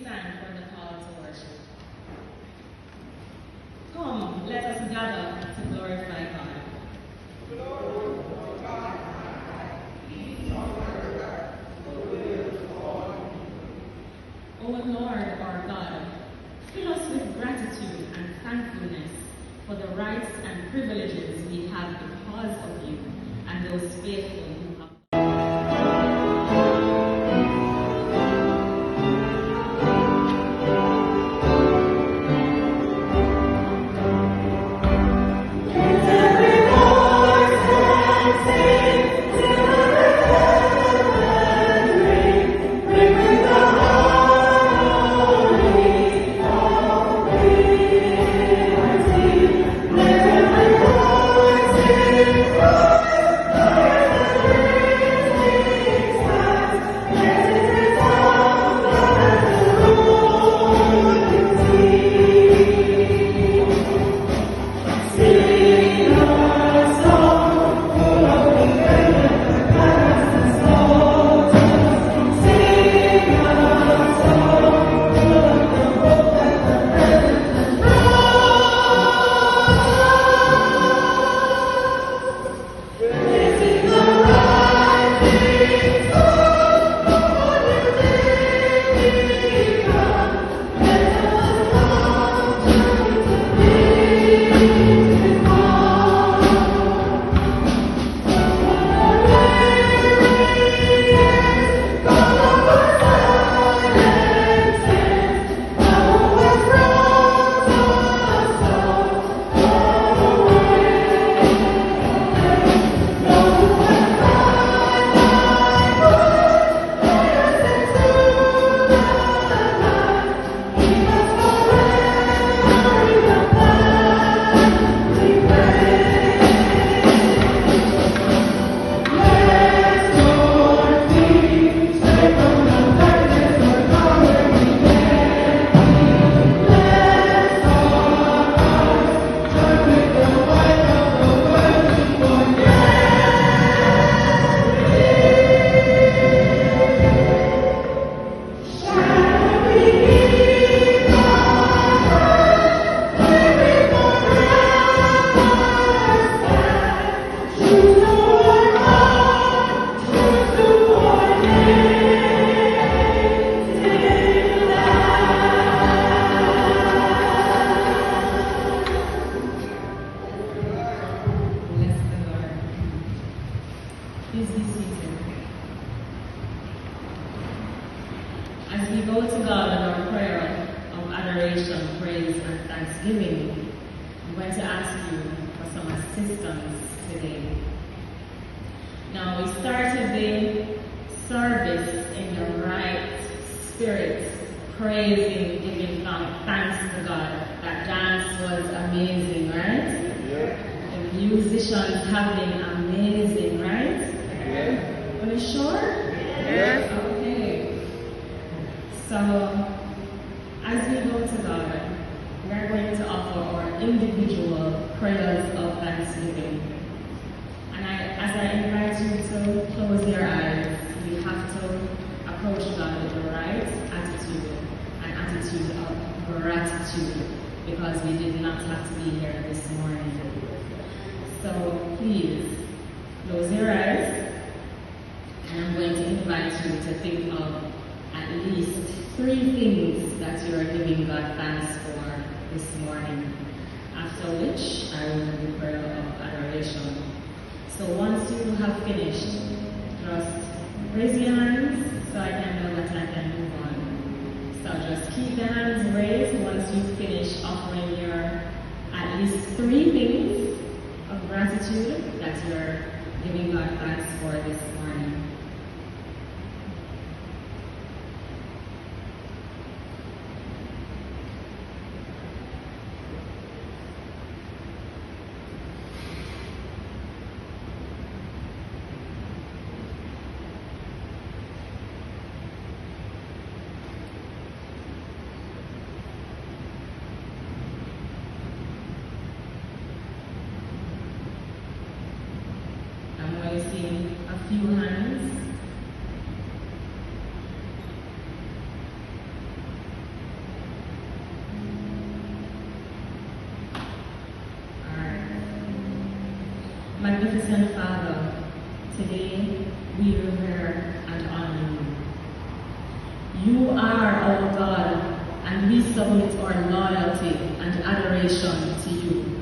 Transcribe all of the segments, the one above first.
stand for the call to worship. Come, let us gather to glorify God. O Lord our God, fill us with gratitude and thankfulness for the rights and privileges we have because of you and those faithful who have. Please be seated. As we go to God in our prayer of adoration, praise, and thanksgiving, I'm going to ask you for some assistance today. Now, we started the service in the right spirit, praising, giving thanks to God. That dance was amazing, right? Yeah. The musicians have been amazing, right? Yeah. Are you sure? Yes. Okay. So, as we go to God, we are going to offer our individual prayers of thanksgiving. And as I invite you to close your eyes, we have to approach God with the right attitude, an attitude of gratitude, because we did not have to be here this morning. So please, close your eyes, and I'm going to invite you to think of at least 3 things that you are giving God thanks for this morning, after which I will do the prayer of adoration. So once you have finished, just raise your hands so I can know that I can move on. So just keep the hands raised once you finish offering your at least 3 things of gratitude that you're giving God thanks for this morning. See a few hands. Magnificent Father, today we revere and honor you. You are our God, and we submit our loyalty and adoration to you.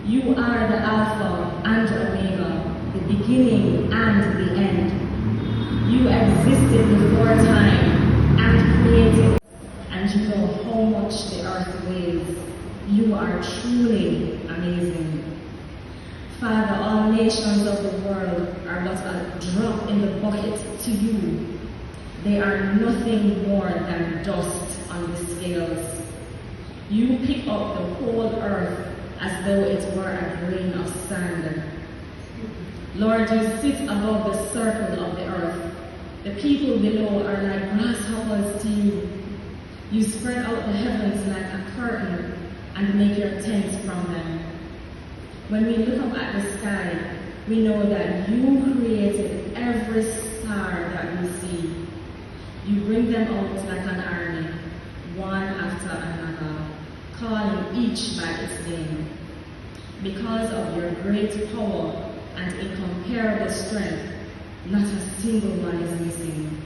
You are the Alpha and Omega, the beginning and the end. You existed before time and created, and you know how much the earth weighs. You are truly amazing. Father, all nations of the world are but a drop in the bucket to you. They are nothing more than dust on the scales. You pick up the whole earth as though it were a grain of sand. Lord, you sit above the circle of the earth. The people below are like grasshoppers to you. You spread out the heavens like a curtain and make your tents from them. When we look up at the sky, we know that you created every star that we see. You bring them out like an army, one after another, calling each by its name. Because of your great power and incomparable strength, not a single one is missing.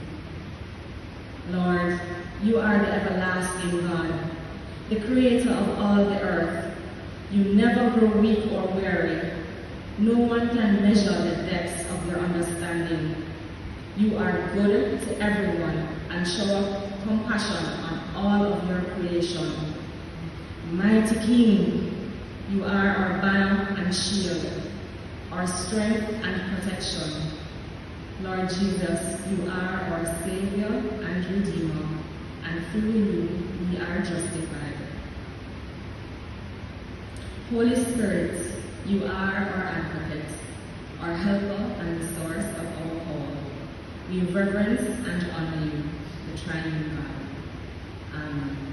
Lord, you are the everlasting God, the creator of all the earth. You never grow weak or weary. No one can measure the depths of your understanding. You are good to everyone and show compassion on all of your creation. Mighty King, you are our banner and shield, our strength and protection. Lord Jesus, you are our Savior and Redeemer, and through you we are justified. Holy Spirit, you are our advocate, our helper and the source of our power. We reverence and honor you, the triune God. Amen.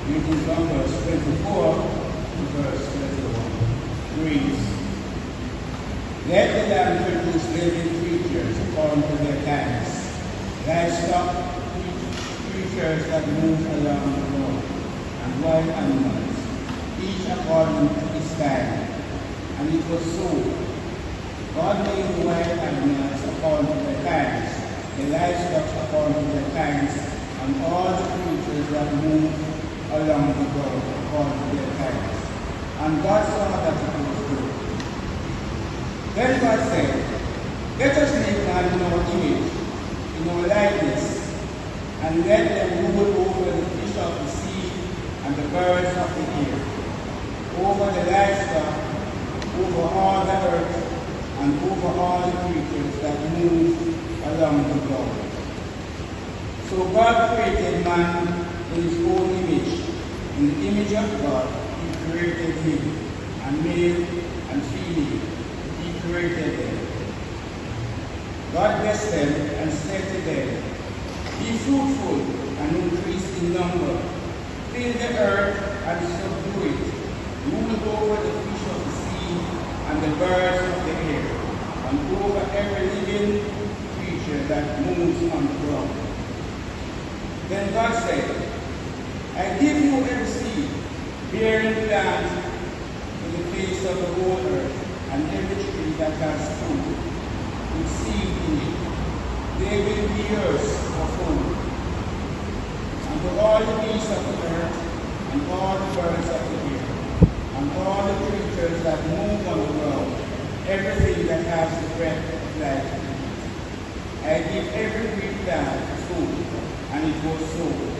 reading from verse 24 to verse 21. Reads, Let the land produce living creatures according to their kinds, livestock, creatures that move along the road, and wild animals, each according to his kind. And it was so. God made the wild animals according to their kinds, the livestock according to their kinds, and all the creatures that move along the road according to their kinds. And God saw that it was good. Then God said, Let us make man in our image, in our likeness, and let them rule over the fish of the sea and the birds of the air, over the livestock, over all the earth, and over all the creatures that move along the ground. So God created man in his own image. In the image of God, he created him, and male and female, he created them. God blessed them and said to them, Be fruitful and increase in number, fill the earth and subdue it, rule over the fish of the sea and the birds of the air, and over every living creature that moves on the ground. Then God said, I give you every seed, bearing plant in the face of the whole earth, and every tree that has fruit, with seed in it. They will be yours for food. And to all the beasts of the earth, and all the birds of the air, and all the creatures that move on the ground, everything that has the breath of life in it. I give every green plant food, and it was so.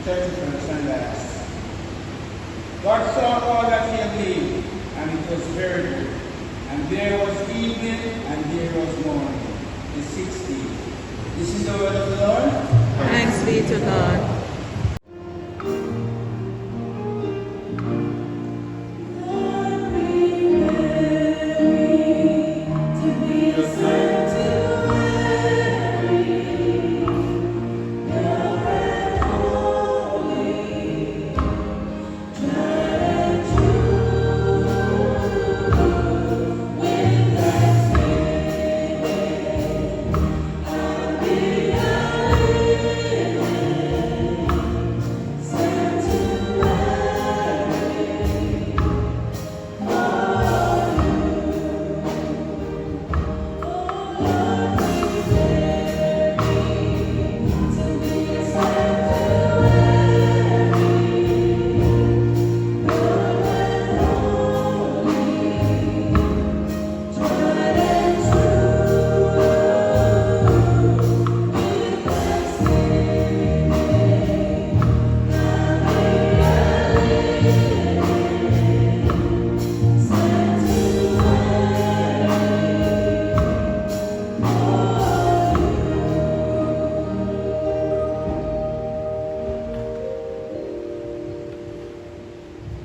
31st and last. God saw all that he had made, and it was very good. And there was evening, and there was morning, the 6th day. This is the word of the Lord. Thanks be to God.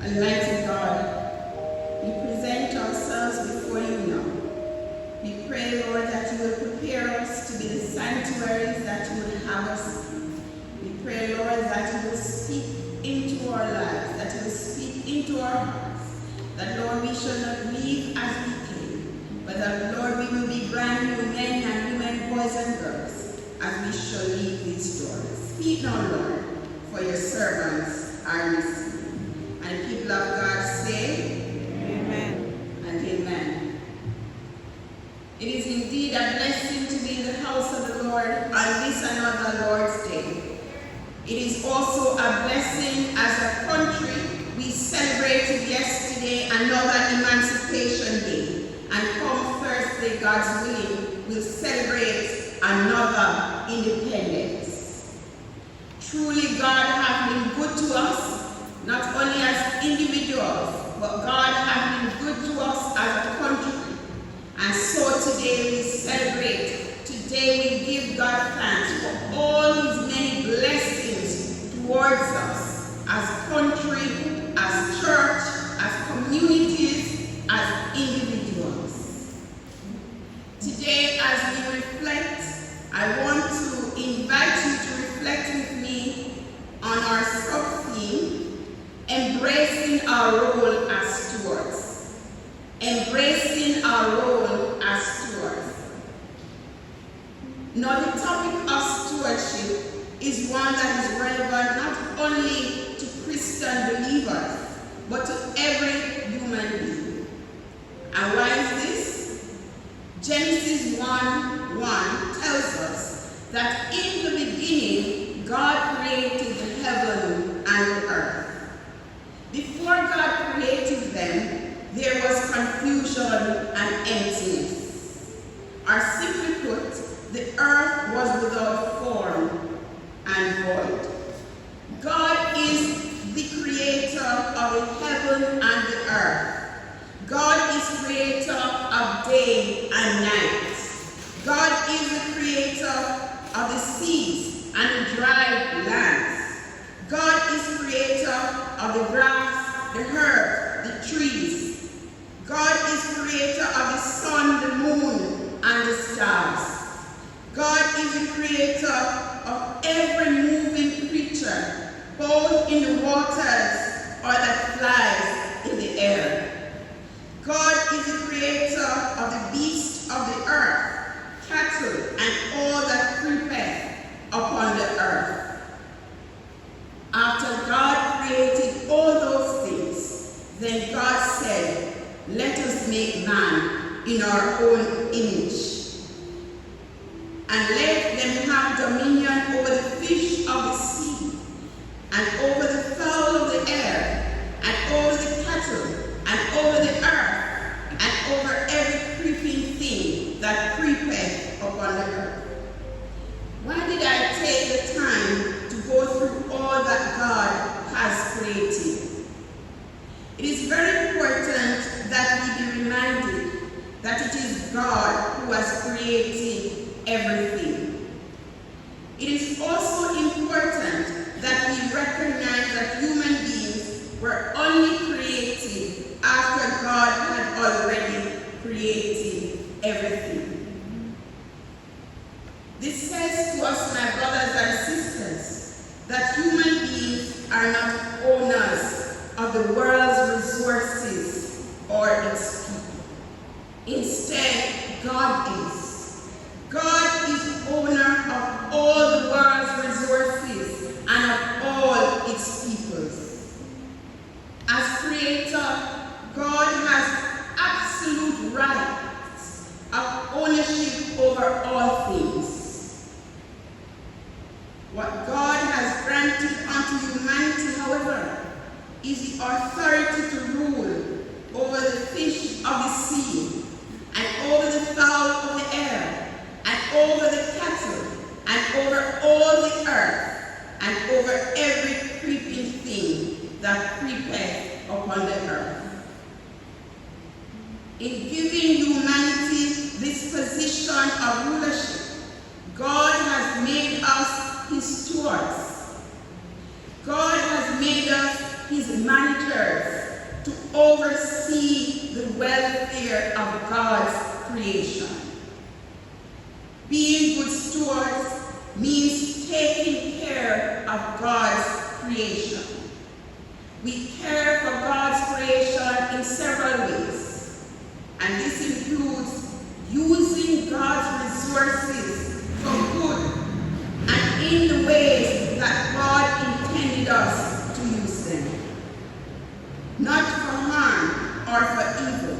Almighty God, we present ourselves before you now. We pray, Lord, that you will prepare us to be the sanctuaries that you would have us be. We pray, Lord, that you will speak into our lives, that you will speak into our hearts, that, Lord, we shall not leave as we came, but that, Lord, we will be brand new men and women, boys and girls, as we shall leave these doors. Speak now, Lord, for your servants are listening. And people of God say, Amen and amen. It is indeed a blessing to be in the house of the Lord on this another Lord's Day. It is also a blessing as a country we celebrated yesterday another Emancipation Day. And come Thursday, God's willing, we'll celebrate another independence. Truly, God has been good to us, not only as individuals, but God has been good to us as a country. And so today we celebrate. Today we give God thanks for all his many blessings towards us as country, as church, as communities, as individuals. Today, as we reflect, I want to invite you to reflect with me on our believers, but to every human being. And why is this? Genesis 1:1 tells us that in the beginning, God created the heaven and the earth. Before God created them, there was confusion and emptiness. Or simply put, the earth was without form and void. God is the creator of the heaven and the earth. God is creator of day and night. God is the creator of the seas and the dry lands. God is creator of the grass, the herb, the trees. God is creator of the sun, the moon, and the stars. God is the creator of every moving creature, both in the waters or that flies in the air. God is the creator of the beasts of the earth, cattle, and all that creepeth upon the earth. After God created all those things, then God said, "Let us make man in our own image, and let them have dominion over the fish of the sea, and over the fowl of the air, and over the cattle, and over the earth, and over every creeping thing that creepeth upon the earth." Why did I take the time to go through all that God has created? It is very important that we be reminded that it is God who has created everything. It is also important that we recognize that human beings were only created after God had already created everything. This says to us, my brothers and sisters, that human beings are not owners of the world's resources or its people. Instead, God is. God is owner of all the world's resources and of all its peoples. As creator, God has absolute rights of ownership over all things. What God has granted unto humanity, however, is the authority to rule over the fish of the sea, and over the fowl of the air, and over the cattle, and over all the earth, and over every creeping thing that creepeth upon the earth. In giving humanity this position of rulership, God has made us his stewards. God has made us his managers to oversee the welfare of God's creation. Being good stewards means taking care of God's creation. We care for God's creation in several ways, and this includes using God's resources for good and in the ways that God intended us to use them. Not for harm or for evil,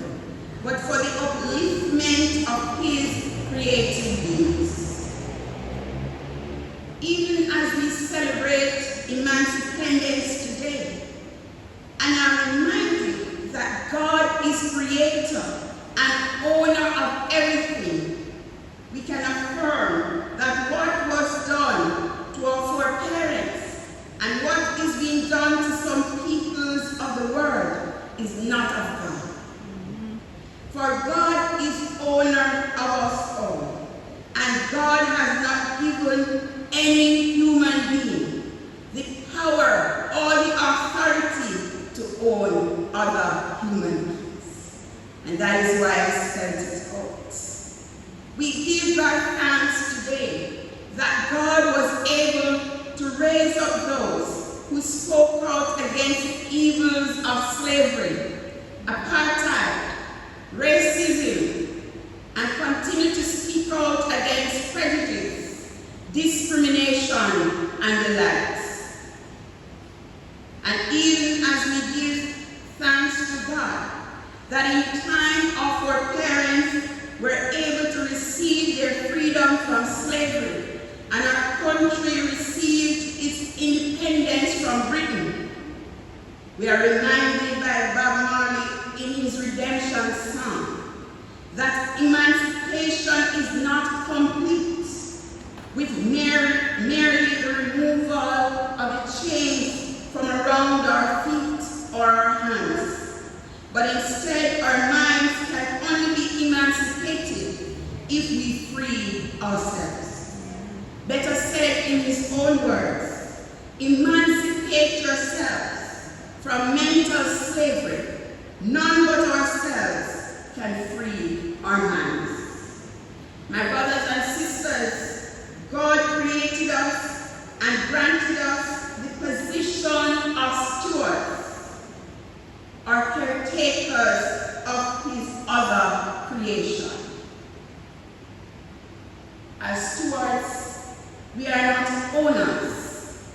but for the upliftment of his created beings. Even as we celebrate Independence today, and are reminded that God is creator and owner of everything, we can affirm that what was done to our foreparents and what is being done to some peoples of the world is not of God. For God is owner of us all, and God has not given any human being the power or the authority to own other human beings. And that is why I spelled it out. We give God thanks today that God was able to raise up those who spoke out against the evils of slavery, apartheid, racism, and continue to speak out against prejudice, discrimination, and the likes. And even as we that in time our foreparents were able to receive their freedom from slavery, and our country received its independence from Britain. We are reminded by Bob Marley in his redemption song that emancipation is not complete with merely the removal of the chains from around our feet or our hands, but instead our minds can only be emancipated if we free ourselves. Better said in his own words, emancipate yourselves from mental slavery. None but ourselves can free our minds. My brothers and sisters, God created us and granted us the position of stewards, or caretakers of his other creation. As stewards, we are not owners.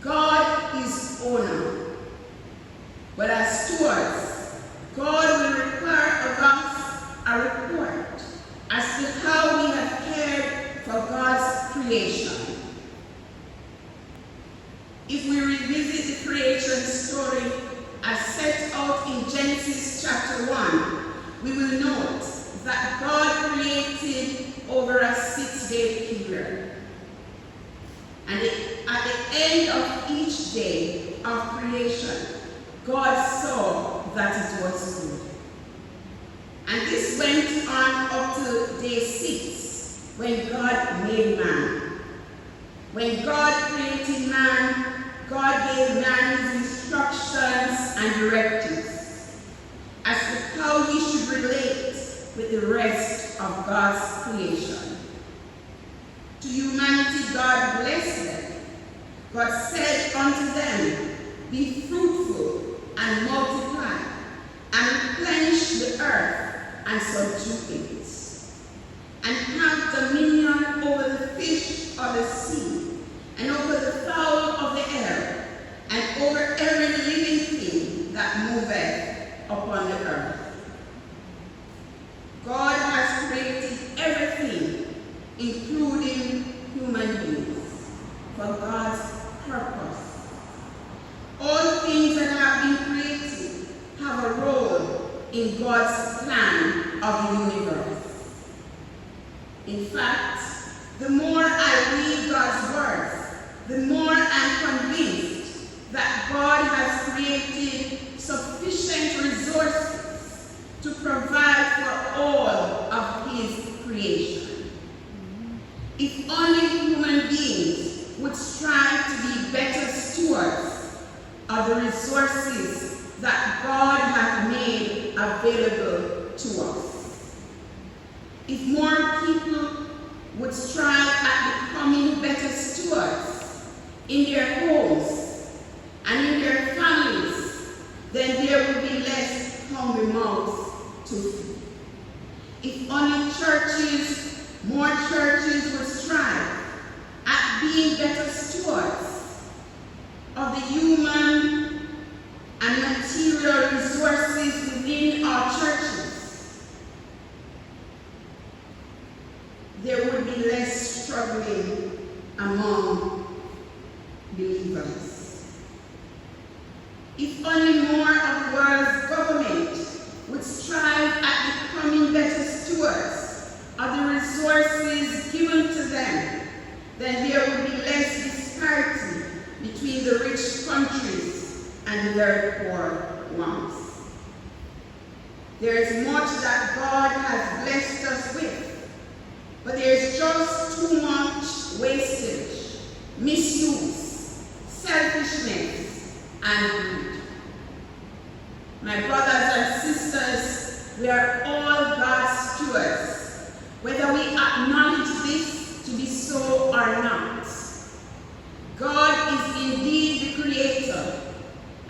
God is owner. But as stewards, God will require of us a report as to how we have cared for God's creation. If we revisit the creation story as set out in Genesis chapter 1, we will note that God created over a 6-day period. And at the end of each day of creation, God saw that it was good. And this went on up to day 6, when God made man. When God created man, God gave man his instructions and directives as to how he should relate with the rest of God's creation. To humanity, God blessed them. God said unto them, be fruitful and multiply, and replenish the earth and subdue it, and have dominion over the fish of the sea, and over the fowl of the air, and over every living thing that moveth upon the earth. God has created everything, including human beings, for God's purpose. All things that have been created have a role in God's plan of the universe. In fact, the more I read God's words, the more I'm convinced that God has created sufficient resources to provide for all of his creation. If only human beings would strive to be better stewards of the resources that God has made available to us. If more people would strive at becoming better stewards in their homes and in their families, then there would be less hungry mouths to feed. If only more churches would strive at being better stewards of the human and material resources within our churches, there would be less struggling among believers. If only more of the world's government would strive at becoming better stewards of the resources given to them, then there would be less disparity between the rich countries and their poor ones. There is much that God has blessed us with, but there is just too much wastage, misuse, selfishness, and greed. My brothers and sisters, we are all God's stewards, whether we acknowledge this to be so or not. God is indeed the creator,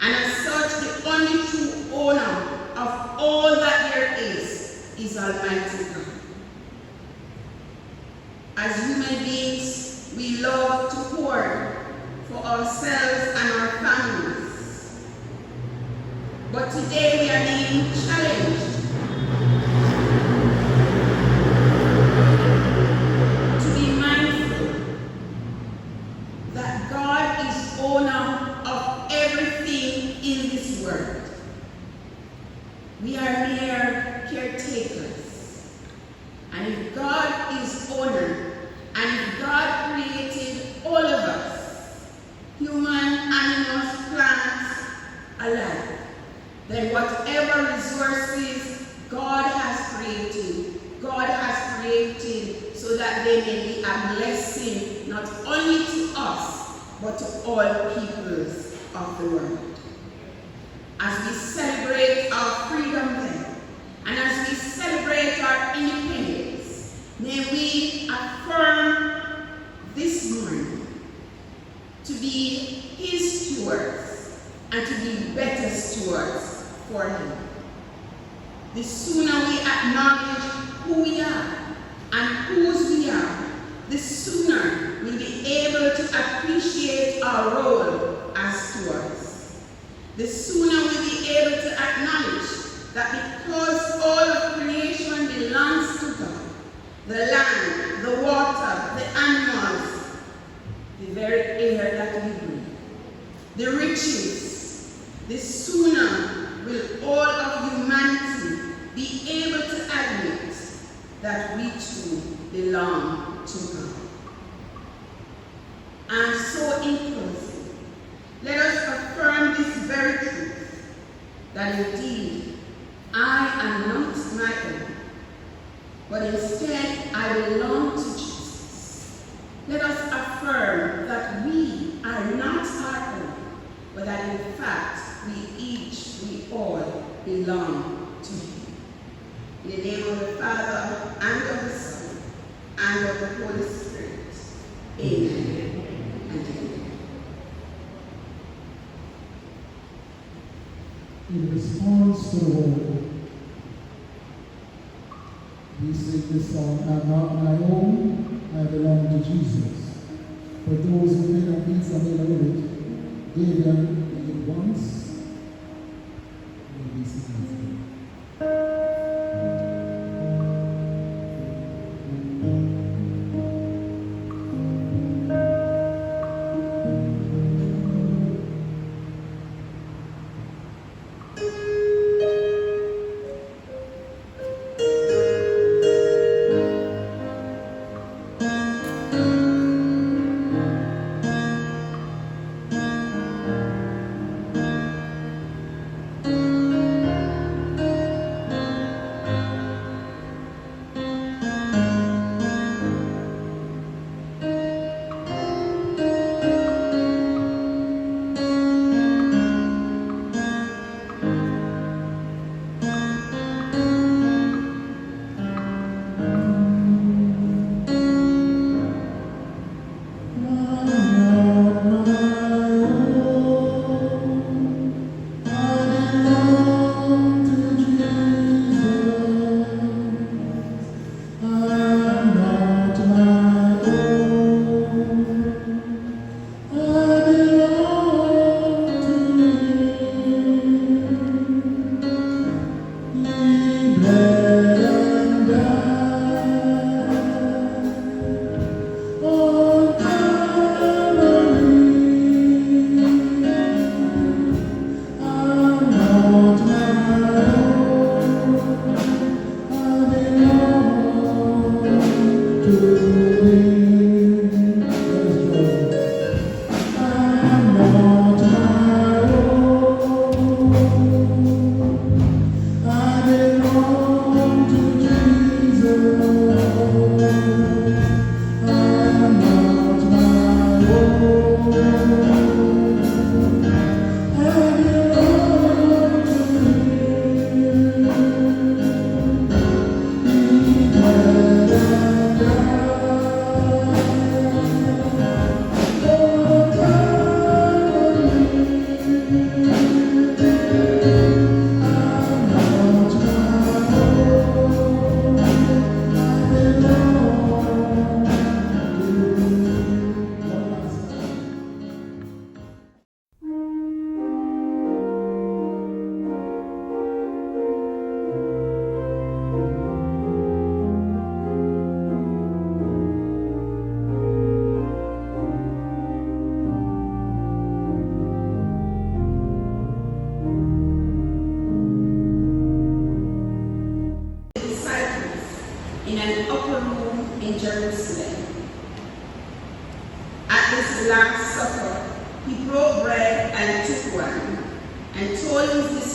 and as such, the only true owner of all that there is Almighty God. As human beings, we love to hoard for ourselves and our families. But today we are being challenged to be mindful that God is owner of everything in this world. We are mere caretakers. And if God is owner, and if God created all of us, human, animals, plants, alike, then whatever resources God has created so that they may be a blessing not only to us, but to all peoples of the world. As we celebrate our freedom then, and as we celebrate our independence, may we affirm this morning to be His stewards and to be better stewards for Him. The sooner we acknowledge who we are and whose we are, the sooner we'll be able to appreciate our role as stewards. The sooner we'll be able to acknowledge that because all of creation belongs to God, the land, the water, the animals, the very air that we breathe, the riches, the sooner will all of humanity be able to admit that we too belong to God. And so in closing, let us affirm this very truth, that indeed I am not my own, but instead I belong to Jesus. Let us affirm that we are not our own, but that in fact we all belong to Him. In the name of the Father, and of the Son, and of the Holy Spirit. Amen. And amen. In response to the word, we sing this song, I'm not my own, I belong to Jesus. For those who may not be familiar with it, David did it once, maybe sing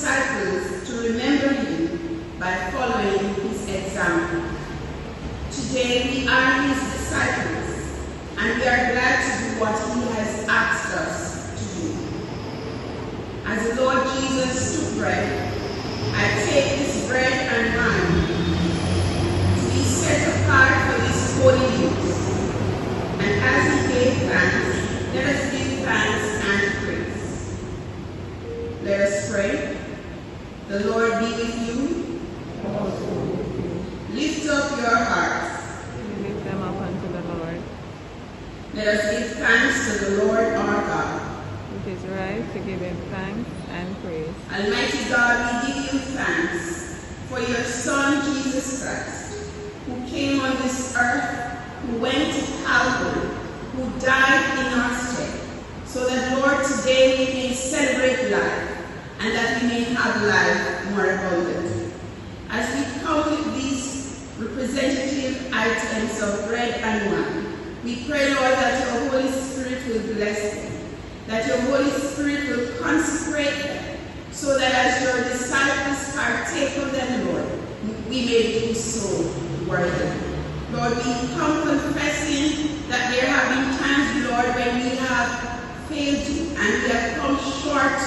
disciples to remember him by following his example. Today we are his disciples, and we are glad to do what he has asked us to do. As the Lord Jesus took bread, I take this bread and wine to be set apart for this holy use. And as he gave thanks, let us give thanks and praise. Let us pray. The Lord be with you. Lift up your hearts. We lift them up unto the Lord. Let us give thanks to the Lord our God. It is right to give him thanks and praise. Almighty God, we give you thanks for your Son, Jesus Christ, who came on this earth, who went to Calvary, who died in our stead, so that, Lord, today we may celebrate life, and that we may have life more abundantly. As we come with these representative items of bread and wine, we pray, Lord, that your Holy Spirit will bless them, that your Holy Spirit will consecrate them, so that as your disciples partake of them, Lord, we may do so worthily. Lord, we come confessing that there have been times, Lord, when we have failed you and we have come short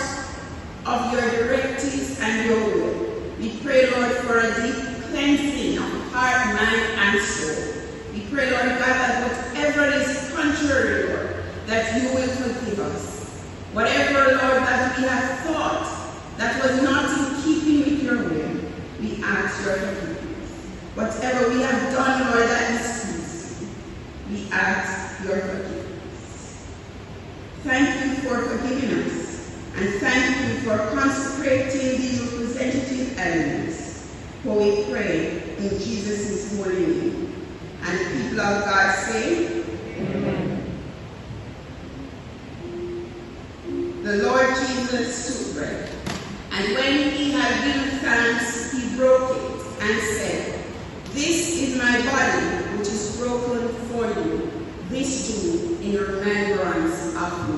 of your directives and your will. We pray, Lord, for a deep cleansing of heart, mind, and soul. We pray, Lord God, that whatever is contrary, Lord, that you will forgive us. Whatever, Lord, that we have thought that was not in keeping with your will, we ask your forgiveness. Whatever we have done, Lord, that displeases you, we ask your forgiveness. Thank you for forgiving us, and thank you for consecrating these representative elements. For we pray in Jesus' holy name. And the people of God say, Amen. The Lord Jesus took bread, and when he had given thanks, he broke it and said, "This is my body, which is broken for you. This do in remembrance of me."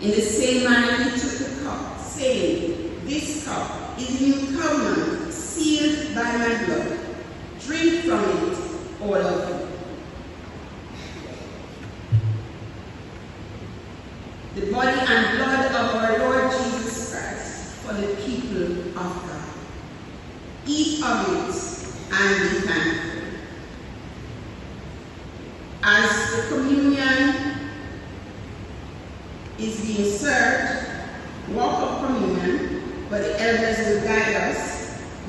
In the same manner he took the cup, saying, "This cup is the new covenant, sealed by my blood. Drink from it, all of you." The body and blood of our Lord Jesus Christ for the people of God. Eat of it and be thankful. As the communion is being served, walk of communion, but the elders will guide us,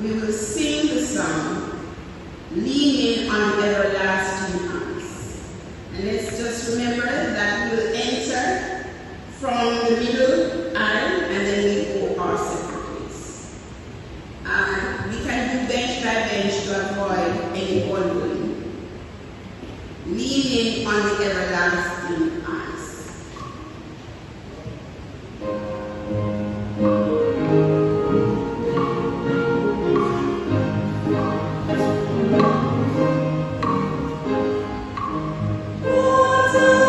we will sing the song, "Leaning on the Everlasting Arms." And let's just remember that we will enter from the middle aisle, and then we go our separate ways. We can do bench by bench to avoid any wandering. Leaning on the everlasting arms. What a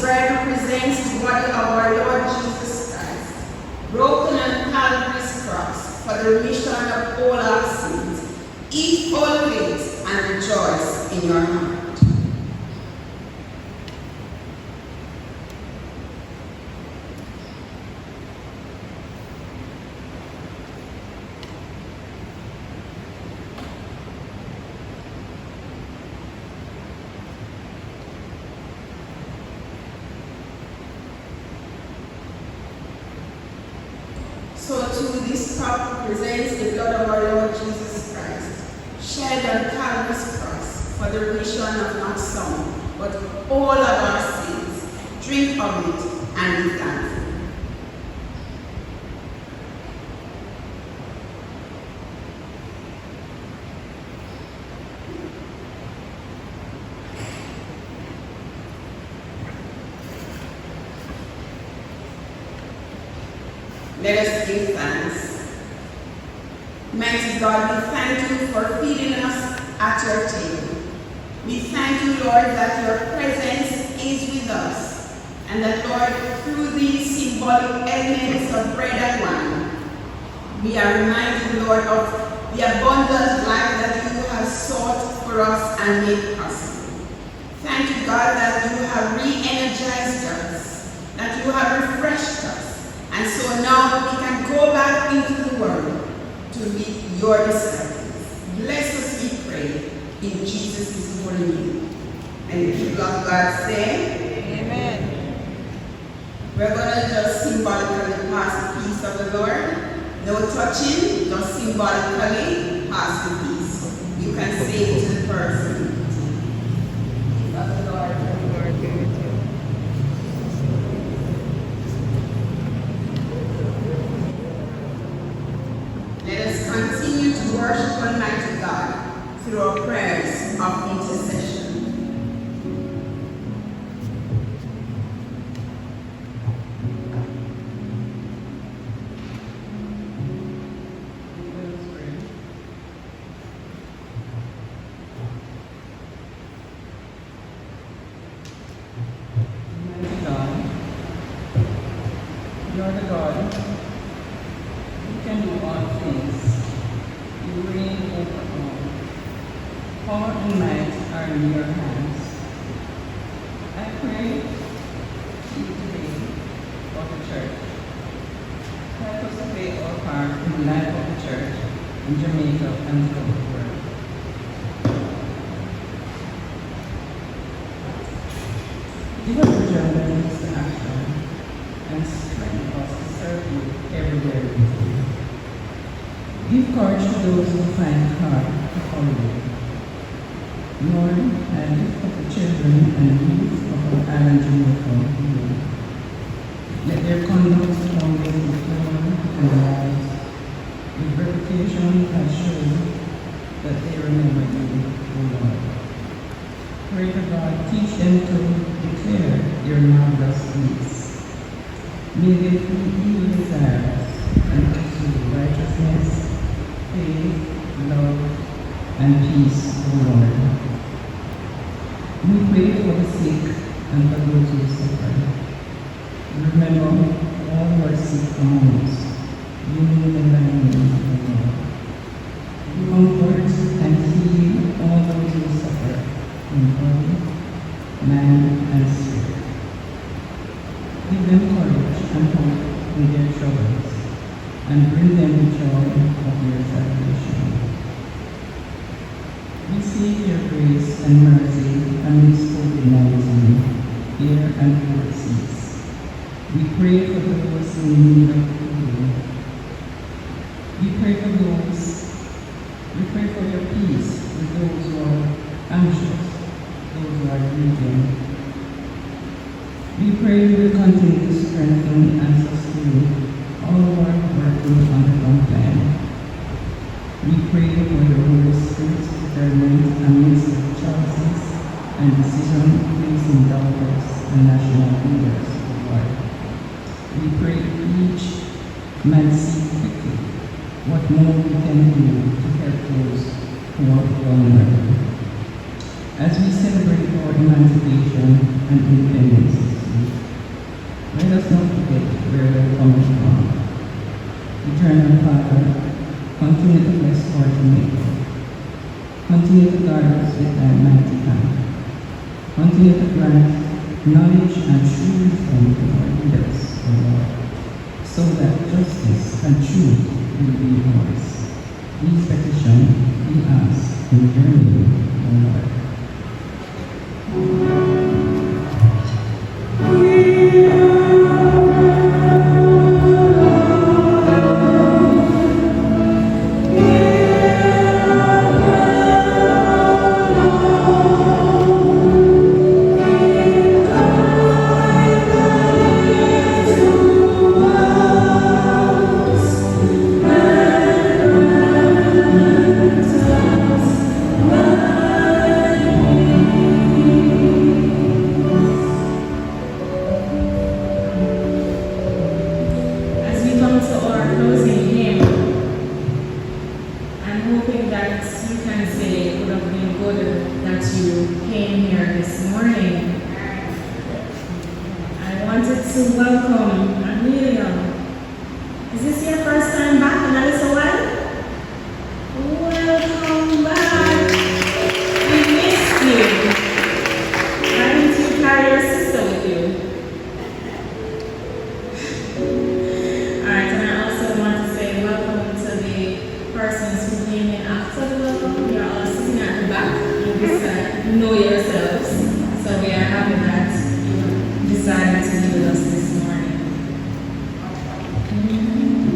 bread represents the body of our Lord Jesus Christ, broken on Calvary's cross for the remission of all our sins. Eat always and rejoice in your heart. So too this cup represents the blood of our Lord Jesus Christ, shed on Calvary's cross for the remission of not some, but all of our sins. Drink of it and be thankful. Let us give thanks. Mighty God, we thank you for feeding us at your table. We thank you, Lord, that your presence is with us, and that, Lord, through these symbolic elements of bread and wine, we are reminded, Lord, of the abundant life that you have sought for us and made possible. Thank you, God, that you have re-energized us, that you have refreshed us, and so now we can go back into the world to meet your disciples. Bless us, we pray, in Jesus' holy name. And the people of God say, Amen. we're going to just symbolically pass the peace of the Lord. No touching, just symbolically pass the peace. You can say it to the person. Peace of the Lord. Lord be with you. Let us continue to worship Almighty God through our prayers of intercession. Almighty God, you are the God who can do all things. You reign over all. Power and might are in your hands. I pray to you today for the church. Help us to play our part in the life of the church in Jamaica and throughout the world. Give us the journey to action and strengthen us to serve you everywhere we go. Give courage to those who find it hard to follow you. Lord, I lift up the children and youth of our island Jamaica to you. Let their conduct always be pure and right, with reputation that shows that they remember you, O Lord. Pray to God, teach them to declare your marvelous deeds. May they flee evil desires and pursue righteousness, faith, love, and peace, O Lord. We pray for the sick and for those who suffer. Remember all who are sick among us. You know them by name, O Lord. Comfort and heal all those who suffer in body, mind, and spirit. Give them courage and hope in their troubles, and bring them the joy of your salvation. Receive your grace and mercy amidst COVID-19, here and overseas. We pray for those in need of healing. We pray for your peace with those who are anxious, those who are grieving. We pray you will continue to strengthen and sustain all who are working on the front line. We pray for your Holy Spirit's discernment amidst the choices and decisions facing doubters and national leaders of the world. We pray each might see quickly what more we can do to help those who are vulnerable. As we celebrate our emancipation and independence Let us not forget where we're coming from. Eternal Father, continue to bless our Jamaica. Continue to guard us with thy mighty hand. Continue to grant knowledge and true wisdom to our leaders, O Lord, so that justice and truth will be ours. These petitions we ask in your name, O Lord. As we come to our closing hymn, I'm hoping that you can say it would have been good that you came here this morning. I wanted to welcome Amelia. Is this your first time back in a little while? Welcome back. We missed you. Why didn't you carry your sister with you? Alright, and I also want to say welcome to the persons who came in after the welcome. You're all sitting at the back. You decide, know yourselves. So we are happy that you decided to be with us this morning.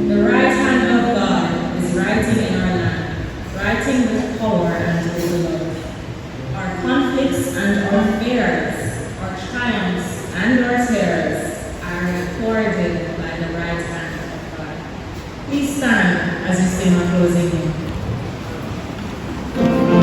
The right hand of God is writing in our land, writing with power and with love. Our conflicts and our fears, our triumphs and our terrors are recorded by the right hand of God. Please stand as we sing our closing hymn. Thank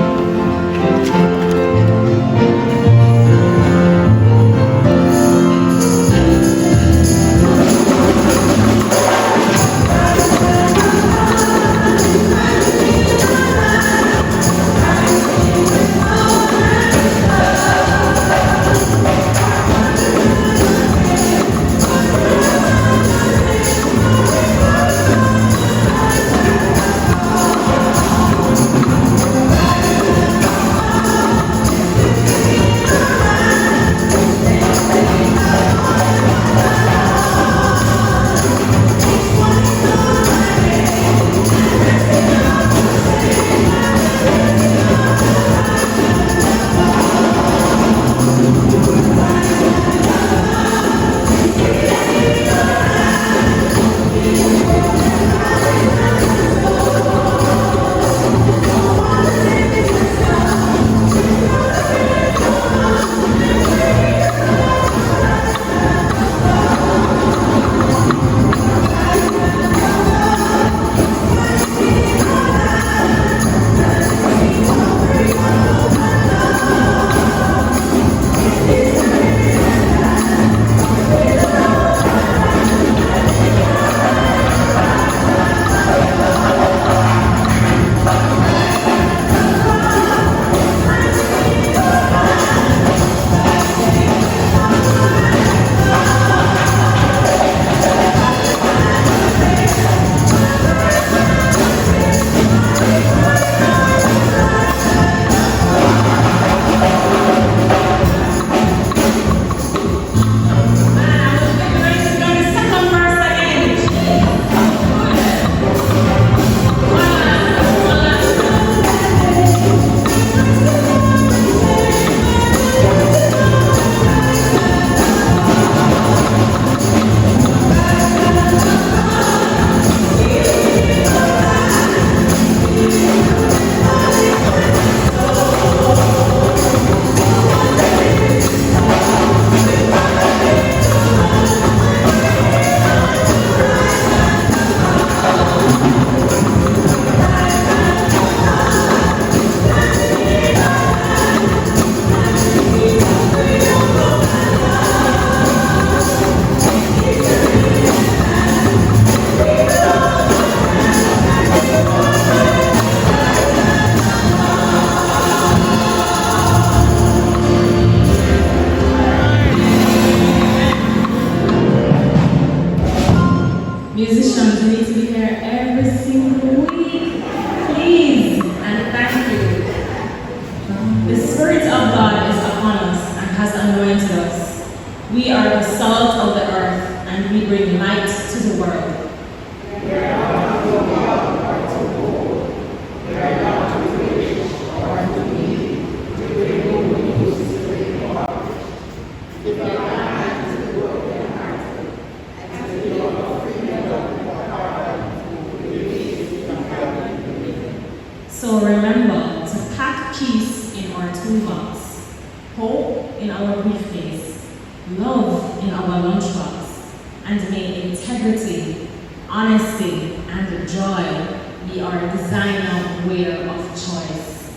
So remember to pack peace in our toolbox, hope in our briefcase, love in our lunchbox, and may integrity, honesty, and joy be our designer wear of choice.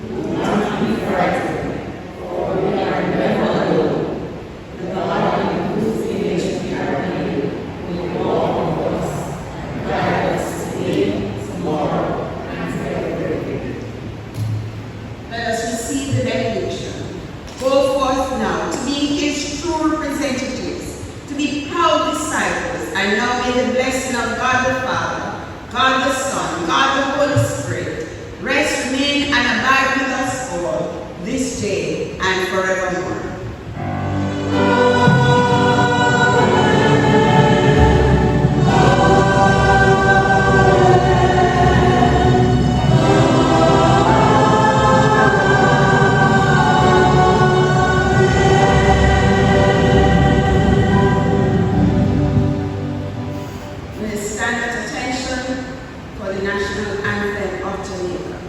Do not be frightened, for we are never alone. The God in whose image we are made will walk with us and guide us today, tomorrow, and forever. Let us receive the benediction. Go forth now to be his true representatives, to be proud disciples, and now may the blessing of God the Father, God the Son, God the Holy Spirit, rest, remain, and abide with us all, this day and forevermore. Please stand at attention for the national anthem of Jamaica.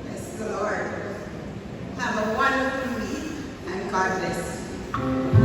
Bless the Lord. Have a wonderful week, and God bless you.